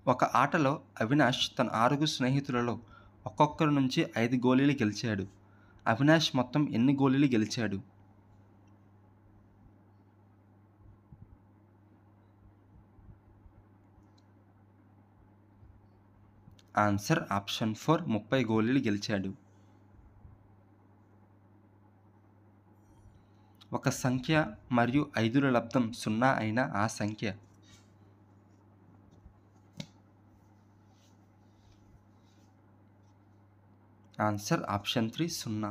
ఒక ఆటలో అవినాష్ తన 6 స్నేహితులలో ఒక్కొక్కరి నుంచి 5 గోళీలు గెలిచాడు. అవినాష్ మొత్తం ఎన్ని గోళీలు గెలిచాడు? ఆన్సర్ ఆప్షన్ 4 30 గోళీలు గెలిచాడు. ఒక సంఖ్య మరియు 5ల లబ్దం 0 అయిన ఆ సంఖ్య. Answer option 3 0.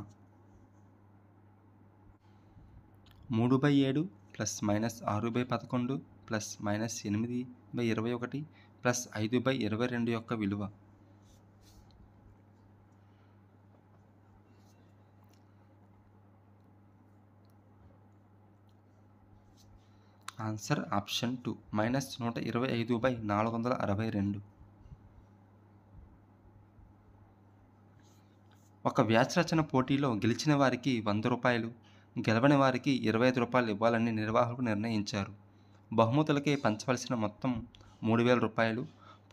3/7 plus minus 6/11 plus minus 8/21 plus 5/22 యొక్క విలువ. Answer option 2 minus 125/462. ఒక వ్యాసరచన పోటీలో గెలిచిన వారికి ₹100, గెలవని వారికి ₹25 ఇవ్వాలని నిర్వాహకులు నిర్ణయించారు. బహుమతులకే పంచవలసిన మొత్తం ₹3000.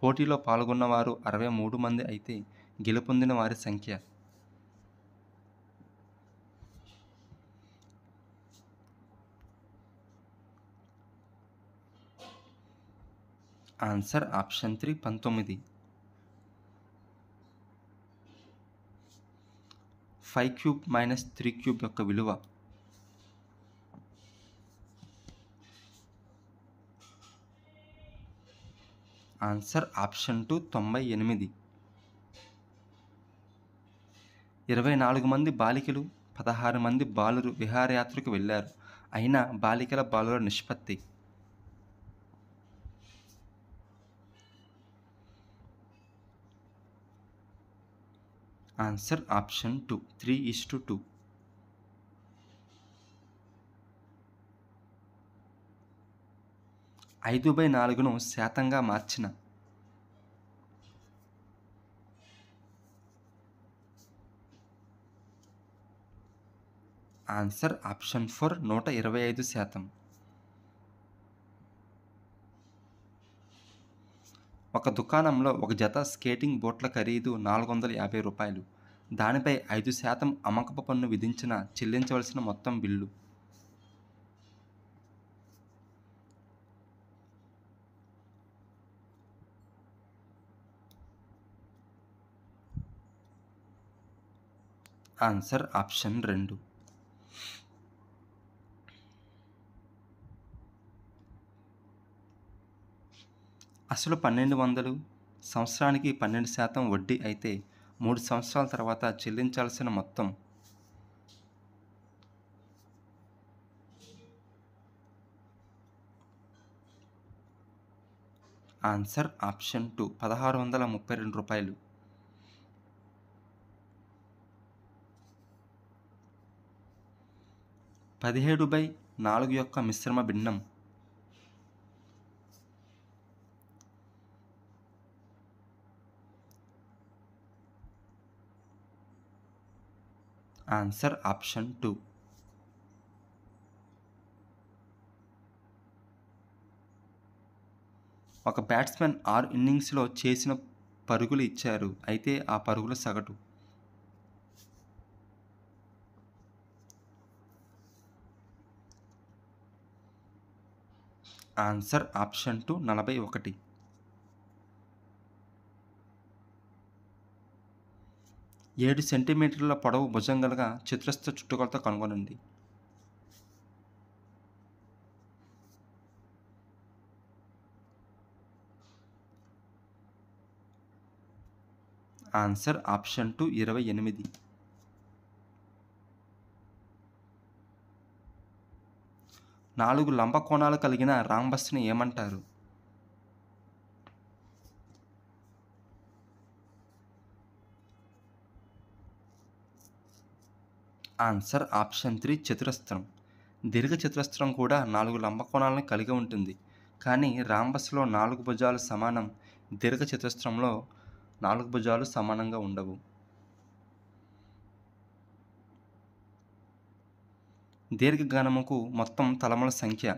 పోటీలో పాల్గొన్నవారు 63 మంది అయితే గెలుపొందిన వారి సంఖ్య. Answer option 3 19. 5³ మైనస్ 3³ యొక్క విలువ. Answer option 2 98. 24 మంది బాలికలు 16 మంది బాలురు విహారయాత్రకు వెళ్లారు. అయినా బాలికల బాలుర నిష్పత్తి. Answer option 2 3:2. 5/4ను శాతంగా మార్చిన. Answer option 4 125%. ఒక దుకాణంలో ఒక జత స్కేటింగ్ బూట్ల ఖరీదు ₹450. దానిపై 5% అమ్మకపు పన్ను విధించిన చెల్లించవలసిన మొత్తం బిల్లు. Answer option 2. అసలు 1200, సంవత్సరానికి 12% వడ్డీ అయితే 3 సంవత్సరాల తర్వాత చెల్లించాల్సిన మొత్తం. Answer option 2 ₹1632. 17/4 యొక్క మిశ్రమ భిన్నం. Answer option 2. ఒక బ్యాట్స్మెన్ 6 ఇన్నింగ్స్లో చేసిన పరుగులు ఇచ్చారు. అయితే ఆ పరుగుల సగటు. Answer option 2 41. 7 సెంటీమీటర్ల పొడవు భుజం గల చతురస్ర చుట్టుకొలత కనుగొనండి. Answer option 2 28. 4 లంబ కోణాలు కలిగిన రాంబస్ని ఏమంటారు? ఆన్సర్ ఆప్షన్ 3 చతురస్రం. దీర్ఘచతురస్రం కూడా 4 లంబ కోణాలను కలిగి ఉంటుంది. కానీ రాంబస్లో 4 భుజాలు సమానం. దీర్ఘచతురస్రంలో 4 భుజాలు సమానంగా ఉండవు. దీర్ఘఘనముకు మొత్తం తలముల సంఖ్య.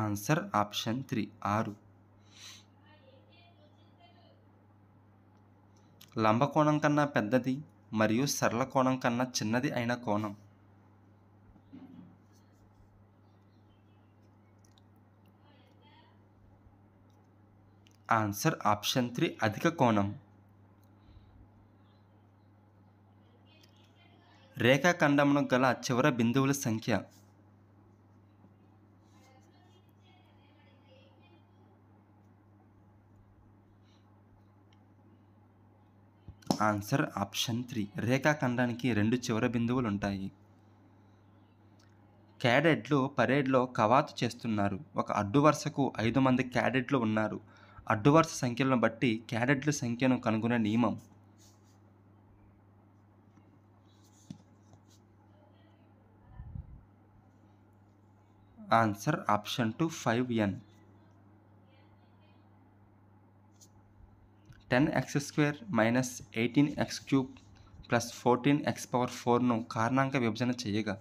Answer option 3 6. లంబకోణం కన్నా పెద్దది మరియు సరళ కోణం కన్నా చిన్నది అయిన కోణం. ఆన్సర్ ఆప్షన్ 3 అధిక కోణం. రేఖాఖండమును గల చివర బిందువుల సంఖ్య. ఆన్సర్ ఆప్షన్ 3 రేఖాఖండానికి 2 చివర బిందువులు ఉంటాయి. క్యాడెట్లు పరేడ్లో కవాతు చేస్తున్నారు. ఒక అడ్డు వరుసకు 5 మంది క్యాడెట్లు ఉన్నారు. అడ్డు వరుస సంఖ్యలను బట్టి క్యాడెట్ల సంఖ్యను కనుగొనే నియమం. Answer option 2 5n. 10x² minus 18x³ plus 14x⁴ను కారణాంక విభజన చేయగా.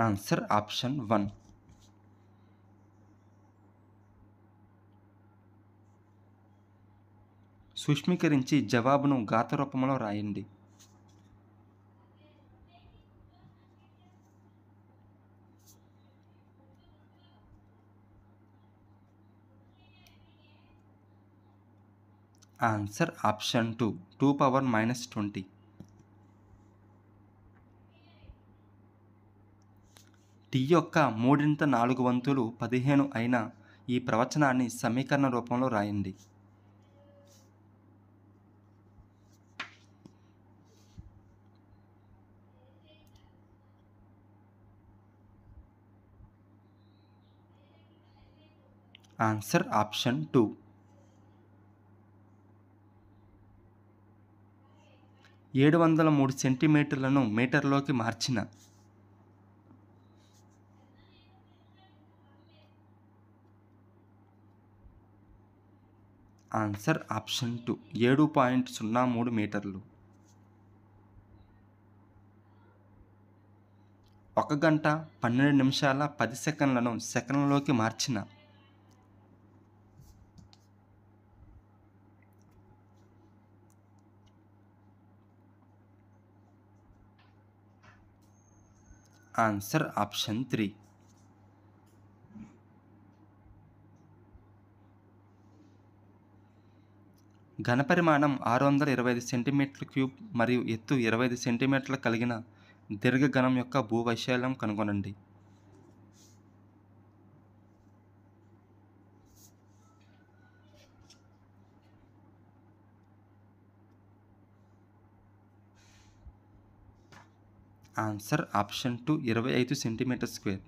Answer option 1. సూక్ష్మీకరించి జవాబును ఘాత రూపంలో రాయండి. Answer option 2 2⁻⁻20. టీ యొక్క 3/4 15 అయిన ఈ ప్రవచనాన్ని సమీకరణ రూపంలో రాయండి. Answer option 2. 703 సెంటీమీటర్లను మీటర్లోకి మార్చిన. ఆన్సర్ ఆప్షన్ 2 7.03 మీటర్లు. 1 గంట 12 నిమిషాల 10 సెకన్లను సెకన్లలోకి మార్చిన. Answer option 3. ఘనపరిమాణం 625 సెంటీమీటర్ల క్యూబ్ మరియు ఎత్తు 25 సెంటీమీటర్లు కలిగిన దీర్ఘఘనం యొక్క భూవైశాల్యం కనుగొనండి. Answer option 2 25 centimetre square.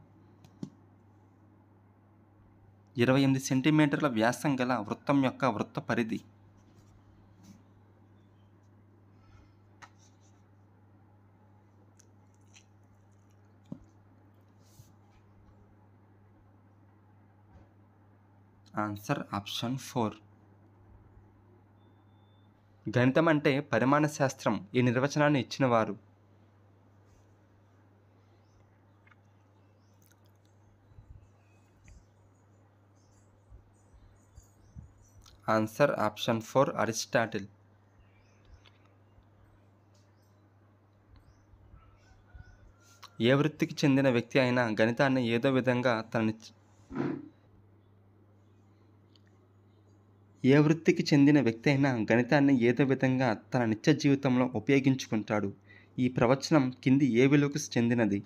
28 సెంటీమీటర్ల వ్యాసం గల వృత్తం యొక్క వృత్త పరిధి. Answer option 4. గణితం అంటే పరిమాణ శాస్త్రం. ఈ నిర్వచనాన్ని ఇచ్చినవారు. Answer option 4 Aristotle. ఏ వృత్తికి చెందిన వ్యక్తి అయినా గణితాన్ని ఏదో విధంగా తన నిత్య జీవితంలో ఉపయోగించుకుంటాడు. ఈ ప్రవచనం కింది ఏ విలువకు చెందినది?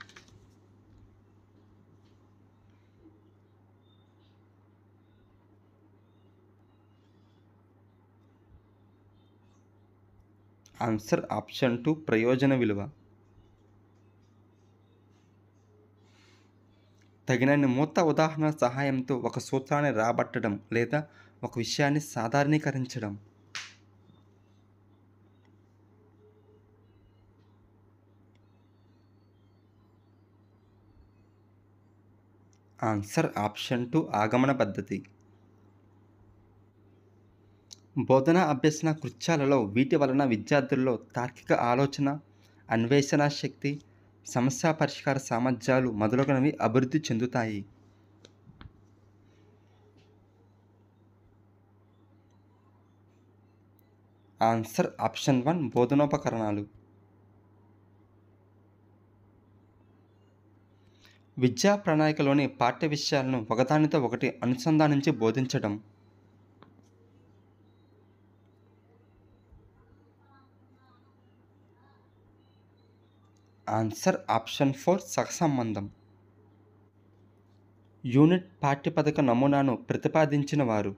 ఆన్సర్ ఆప్షన్ 2 ప్రయోజన విలువ. తగినన్ని మూర్త ఉదాహరణల సహాయంతో ఒక సూత్రాన్ని రాబట్టడం లేదా ఒక విషయాన్ని సాధారణీకరించడం. ఆన్సర్ ఆప్షన్ 2 ఆగమన పద్ధతి. బోధనా అభ్యసన కృత్యాలలో వీటి వలన విద్యార్థుల్లో తార్కిక ఆలోచన, అన్వేషణ శక్తి, సమస్య పరిష్కార సామర్థ్యాలు మొదలగునవి అభివృద్ధి చెందుతాయి. Answer option 1 బోధనోపకరణాలు. విద్యా ప్రణాళికలోని పాఠ్య విషయాలను ఒకదానితో ఒకటి అనుసంధానించి బోధించడం. ఆన్సర్ ఆప్షన్ 4 సహసంబంధం. యూనిట్ పాఠ్యపథక నమూనాను ప్రతిపాదించిన వారు.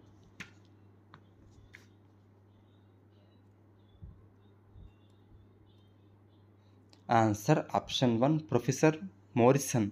Answer option 1 professor Morrison.